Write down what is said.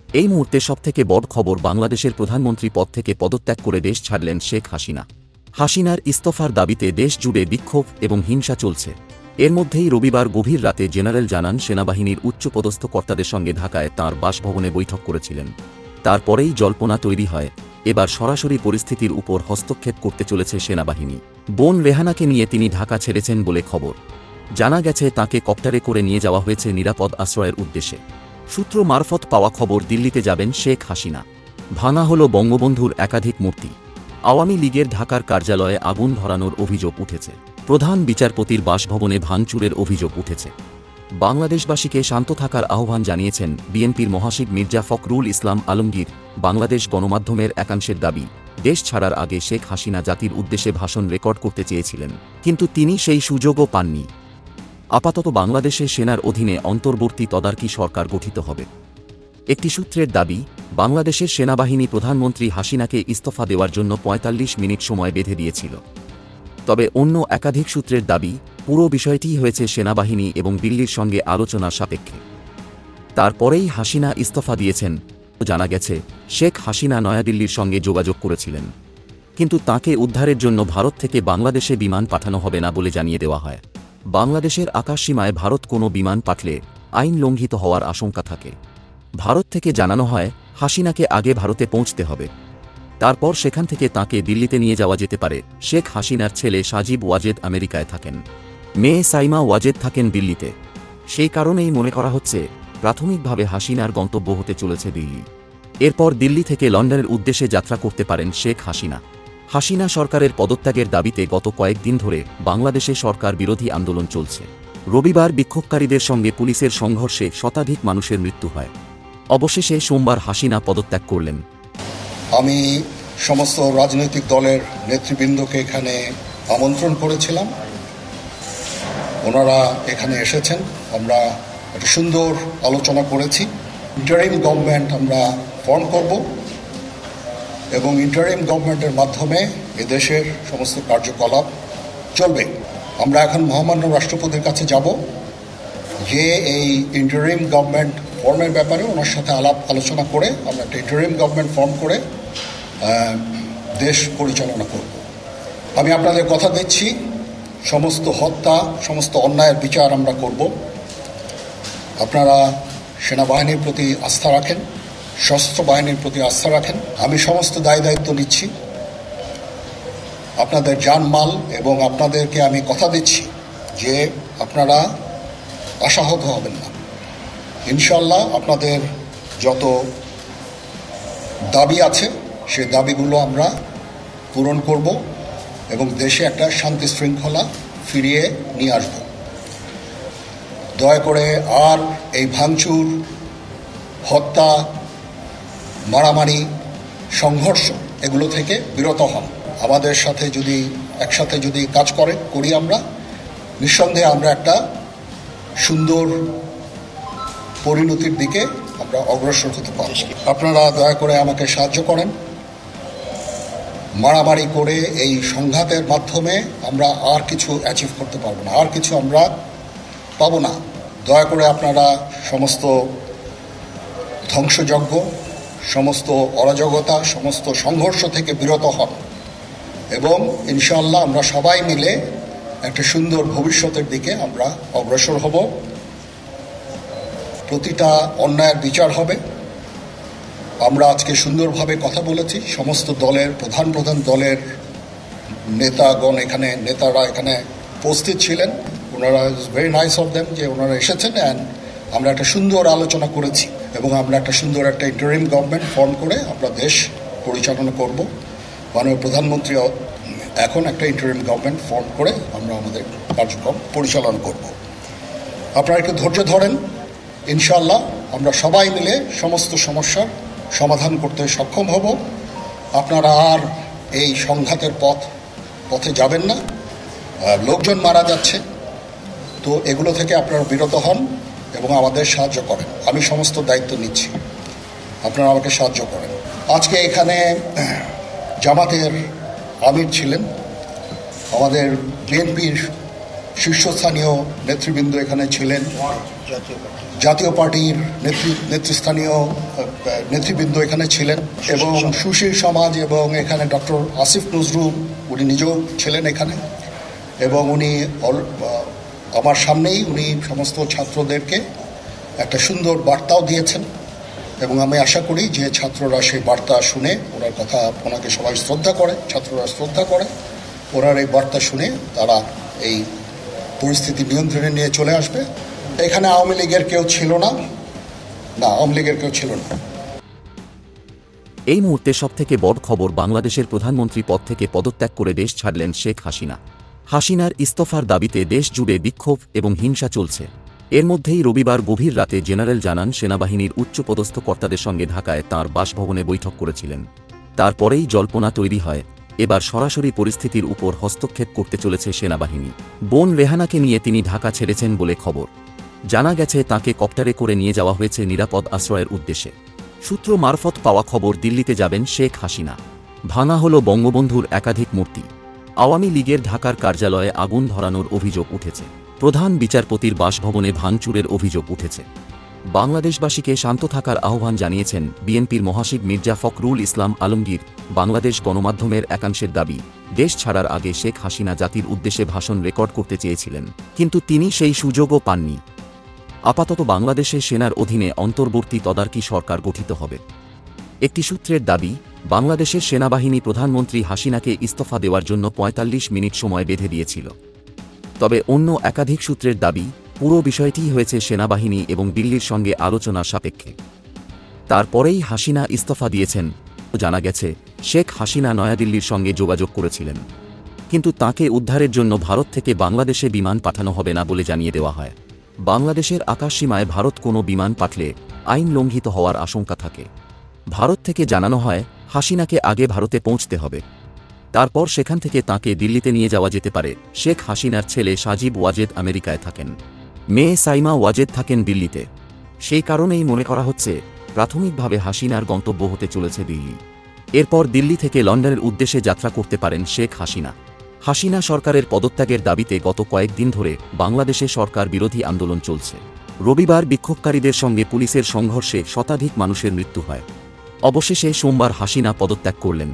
এই মুহূর্তে সবথেকে বড় খবর, বাংলাদেশের প্রধানমন্ত্রী পদ থেকে পদত্যাগ করে দেশ ছাড়লেন শেখ হাসিনা। হাসিনার ইস্তফার দাবিতে দেশ জুড়ে বিক্ষোভ এবং হিংসা চলছে। এর মধ্যেই রবিবার গভীর রাতে জেনারেল জানান সেনাবাহিনীর উচ্চপদস্থ কর্তাদের সঙ্গে ঢাকায় তাঁর বাসভবনে বৈঠক করেছিলেন। তারপরেই জল্পনা তৈরি হয়, এবার সরাসরি পরিস্থিতির উপর হস্তক্ষেপ করতে চলেছে সেনাবাহিনী। বোন রেহানাকে নিয়ে তিনি ঢাকা ছেড়েছেন বলে খবর। জানা গেছে তাঁকে কপ্টারে করে নিয়ে যাওয়া হয়েছে নিরাপদ আশ্রয়ের উদ্দেশ্যে। সূত্র মারফত পাওয়া খবর, দিল্লিতে যাবেন শেখ হাসিনা। ভাঙা হল বঙ্গবন্ধুর একাধিক মূর্তি। আওয়ামী লীগের ঢাকার কার্যালয়ে আগুন ধরানোর অভিযোগ উঠেছে। প্রধান বিচারপতির বাসভবনে ভাঙচুরের অভিযোগ উঠেছে। বাংলাদেশবাসীকে শান্ত থাকার আহ্বান জানিয়েছেন বিএনপির মহাসচিব মির্জা ফখরুল ইসলাম আলমগীর। বাংলাদেশ গণমাধ্যমের একাংশের দাবি, দেশ ছাড়ার আগে শেখ হাসিনা জাতির উদ্দেশ্যে ভাষণ রেকর্ড করতে চেয়েছিলেন, কিন্তু তিনি সেই সুযোগও পাননি। আপাতত বাংলাদেশে সেনার অধীনে অন্তর্বর্তী তদারকি সরকার গঠিত হবে। একটি সূত্রের দাবি, বাংলাদেশের সেনাবাহিনী প্রধানমন্ত্রী হাসিনাকে ইস্তফা দেওয়ার জন্য ৪৫ মিনিট সময় বেঁধে দিয়েছিল। তবে অন্য একাধিক সূত্রের দাবি, পুরো বিষয়টি হয়েছে সেনাবাহিনী এবং দিল্লির সঙ্গে আলোচনা সাপেক্ষে। তারপরেই হাসিনা ইস্তফা দিয়েছেন। জানা গেছে, শেখ হাসিনা নয়াদিল্লির সঙ্গে যোগাযোগ করেছিলেন, কিন্তু তাঁকে উদ্ধারের জন্য ভারত থেকে বাংলাদেশে বিমান পাঠানো হবে না বলে জানিয়ে দেওয়া হয়। বাংলাদেশের আকাশসীমায় ভারত কোনো বিমান পাঠলে আইন লঙ্ঘিত হওয়ার আশঙ্কা থাকে। ভারত থেকে জানানো হয়, হাসিনাকে আগে ভারতে পৌঁছতে হবে, তারপর সেখান থেকে তাঁকে দিল্লিতে নিয়ে যাওয়া যেতে পারে। শেখ হাসিনার ছেলে সাজিব ওয়াজেদ আমেরিকায় থাকেন, মেয়ে সাইমা ওয়াজেদ থাকেন দিল্লিতে। সেই কারণেই মনে করা হচ্ছে, প্রাথমিকভাবে হাসিনার গন্তব্য হতে চলেছে দিল্লি। এরপর দিল্লি থেকে লন্ডনের উদ্দেশ্যে যাত্রা করতে পারেন শেখ হাসিনা। হাসিনা সরকারের পদত্যাগের দাবিতে গত কয়েকদিন ধরে বাংলাদেশে সরকার বিরোধী আন্দোলন চলছে। রবিবার বিক্ষোভকারীদের সঙ্গে পুলিশের সংঘর্ষে শতাধিক মানুষের মৃত্যু হয়। অবশেষে সোমবার হাসিনা পদত্যাগ করলেন। আমি সমস্ত রাজনৈতিক দলের নেতৃবৃন্দকে এখানে আমন্ত্রণ করেছিলাম, ওনারা এখানে এসেছেন। আমরা একটা সুন্দর আলোচনা করেছি। ইন্টারিম গভর্নমেন্ট আমরা ফর্ম করব এবং ইন্টারিম গভর্নমেন্টের মাধ্যমে এদেশের সমস্ত কার্যকলাপ চলবে। আমরা এখন মহামান্য রাষ্ট্রপতির কাছে যাব, যে এই ইন্টারিম গভর্নমেন্ট ফর্মের ব্যাপারে ওনার সাথে আলোচনা করে আমরা একটা ইন্টারিম গভর্নমেন্ট ফর্ম করে দেশ পরিচালনা করব। আমি আপনাদের কথা দিচ্ছি, সমস্ত হত্যা, সমস্ত অন্যায়ের বিচার আমরা করব। আপনারা সেনাবাহিনীর প্রতি আস্থা রাখেন, সশস্ত্র বাহিনীর প্রতি আস্থা রাখেন। আমি সমস্ত দায়িত্ব নিচ্ছি, আপনাদের জানমাল, এবং আপনাদেরকে আমি কথা দিচ্ছি যে আপনারা আশাহত হবেন না। ইনশাল্লাহ আপনাদের যত দাবি আছে সেই দাবিগুলো আমরা পূরণ করব এবং দেশে একটা শান্তি শৃঙ্খলা ফিরিয়ে নিয়ে আসব। দয়া করে আর এই ভাঙচুর, হত্যা, মারামারি, সংঘর্ষ এগুলো থেকে বিরত হন। আমাদের সাথে যদি একসাথে যদি কাজ করি আমরা, নিঃসন্দেহে আমরা একটা সুন্দর পরিণতির দিকে আমরা অগ্রসর হতে পারব। আপনারা দয়া করে আমাকে সাহায্য করেন। মারামারি করে এই সংঘাতের মাধ্যমে আমরা আর কিছু অ্যাচিভ করতে পারবো না, আর কিছু আমরা পাবো না। দয়া করে আপনারা সমস্ত ধ্বংসযজ্ঞ, সমস্ত অরাজকতা, সমস্ত সংঘর্ষ থেকে বিরত হন এবং ইনশাআল্লাহ আমরা সবাই মিলে একটা সুন্দর ভবিষ্যতের দিকে আমরা অগ্রসর হব। প্রতিটা অন্যায়ের বিচার হবে। আমরা আজকে সুন্দরভাবে কথা বলেছি। সমস্ত দলের প্রধান দলের নেতারা এখানে উপস্থিত ছিলেন। ওনারা ভেরি নাইস অফ দেম যে ওনারা এসেছেন, অ্যান্ড আমরা একটা সুন্দর আলোচনা করেছি এবং আমরা একটা সুন্দর একটা ইন্টারিম গভর্নমেন্ট ফর্ম করে আমরা দেশ পরিচালনা করব। মাননীয় প্রধানমন্ত্রী এখন একটা ইন্টারিম গভর্নমেন্ট ফর্ম করে আমরা আমাদের কার্যক্রম পরিচালনা করব। আপনারা একটু ধৈর্য ধরেন। ইনশাআল্লাহ আমরা সবাই মিলে সমস্ত সমস্যার সমাধান করতে সক্ষম হব। আপনারা আর এই সংঘাতের পথে যাবেন না। লোকজন মারা যাচ্ছে, তো এগুলো থেকে আপনারা বিরত হন এবং আমাদের সাহায্য করেন। আমি সমস্ত দায়িত্ব নিচ্ছি, আপনারা আমাকে সাহায্য করেন। আজকে এখানে জামাতের আমির ছিলেন, আমাদের বিএনপির শীর্ষস্থানীয় নেতৃবৃন্দ এখানে ছিলেন, জাতীয় পার্টির নেতৃস্থানীয় নেতৃবৃন্দ এখানে ছিলেন, এবং সুশীল সমাজ এবং এখানে ডক্টর আসিফ নজরুল উনি নিজেও ছিলেন এখানে, এবং উনি আমার সামনেই উনি সমস্ত ছাত্রদেরকে একটা সুন্দর বার্তাও দিয়েছেন, এবং আমি আশা করি যে ছাত্ররা সেই বার্তা শুনে ওনার কথা, ওনাকে সবাই শ্রদ্ধা করে, ছাত্ররা শ্রদ্ধা করে, ওনার এই বার্তা শুনে তারা এই পরিস্থিতি নিয়ন্ত্রণে নিয়ে চলে আসবে। এখানে আওয়ামী লীগের কেউ ছিল না, আওয়ামী লীগের কেউ ছিল না। এই মুহূর্তে সবথেকে বড় খবর, বাংলাদেশের প্রধানমন্ত্রী পদ থেকে পদত্যাগ করে দেশ ছাড়লেন শেখ হাসিনা। হাসিনার ইস্তফার দাবিতে দেশ জুড়ে বিক্ষোভ এবং হিংসা চলছে। এর মধ্যেই রবিবার গভীর রাতে জেনারেল জানান সেনাবাহিনীর উচ্চপদস্থ কর্তাদের সঙ্গে ঢাকায় তাঁর বাসভবনে বৈঠক করেছিলেন। তারপরেই জল্পনা তৈরি হয়, এবার সরাসরি পরিস্থিতির উপর হস্তক্ষেপ করতে চলেছে সেনাবাহিনী। বোন রেহানাকে নিয়ে তিনি ঢাকা ছেড়েছেন বলে খবর। জানা গেছে তাঁকে কপ্টারে করে নিয়ে যাওয়া হয়েছে নিরাপদ আশ্রয়ের উদ্দেশ্যে। সূত্র মারফত পাওয়া খবর, দিল্লিতে যাবেন শেখ হাসিনা। ভাঙা হল বঙ্গবন্ধুর একাধিক মূর্তি। আওয়ামী লীগের ঢাকার কার্যালয়ে আগুন ধরানোর অভিযোগ উঠেছে। প্রধান বিচারপতির বাসভবনে ভাঙচুরের অভিযোগ উঠেছে। বাংলাদেশবাসীকে শান্ত থাকার আহ্বান জানিয়েছেন বিএনপির মহাসচিব মির্জা ফখরুল ইসলাম আলমগীর। বাংলাদেশ গণমাধ্যমের একাংশের দাবি, দেশ ছাড়ার আগে শেখ হাসিনা জাতির উদ্দেশ্যে ভাষণ রেকর্ড করতে চেয়েছিলেন, কিন্তু তিনি সেই সুযোগও পাননি। আপাতত বাংলাদেশে সেনার অধীনে অন্তর্বর্তী তদারকি সরকার গঠিত হবে। একটি সূত্রের দাবি, বাংলাদেশের সেনাবাহিনী প্রধানমন্ত্রী হাসিনাকে ইস্তফা দেওয়ার জন্য ৪৫ মিনিট সময় বেঁধে দিয়েছিল। তবে অন্য একাধিক সূত্রের দাবি, পুরো বিষয়টিই হয়েছে সেনাবাহিনী এবং দিল্লির সঙ্গে আলোচনার সাপেক্ষে। তারপরেই হাসিনা ইস্তফা দিয়েছেন। জানা গেছে, শেখ হাসিনা নয়াদিল্লির সঙ্গে যোগাযোগ করেছিলেন, কিন্তু তাঁকে উদ্ধারের জন্য ভারত থেকে বাংলাদেশে বিমান পাঠানো হবে না বলে জানিয়ে দেওয়া হয়। বাংলাদেশের আকাশসীমায় ভারত কোনো বিমান পাঠলে আইন লঙ্ঘিত হওয়ার আশঙ্কা থাকে। ভারত থেকে জানানো হয়, হাসিনাকে আগে ভারতে পৌঁছতে হবে, তারপর সেখান থেকে তাঁকে দিল্লিতে নিয়ে যাওয়া যেতে পারে। শেখ হাসিনার ছেলে সাজিব ওয়াজেদ আমেরিকায় থাকেন, মেয়ে সাইমা ওয়াজেদ থাকেন দিল্লিতে। সেই কারণেই মনে করা হচ্ছে, প্রাথমিকভাবে হাসিনার গন্তব্য হতে চলেছে দিল্লি। এরপর দিল্লি থেকে লন্ডনের উদ্দেশ্যে যাত্রা করতে পারেন শেখ হাসিনা। হাসিনা সরকারের পদত্যাগের দাবিতে গত কয়েকদিন ধরে বাংলাদেশে সরকার বিরোধী আন্দোলন চলছে। রবিবার বিক্ষোভকারীদের সঙ্গে পুলিশের সংঘর্ষে শতাধিক মানুষের মৃত্যু হয়। অবশেষে সোমবার হাসিনা পদত্যাগ করলেন।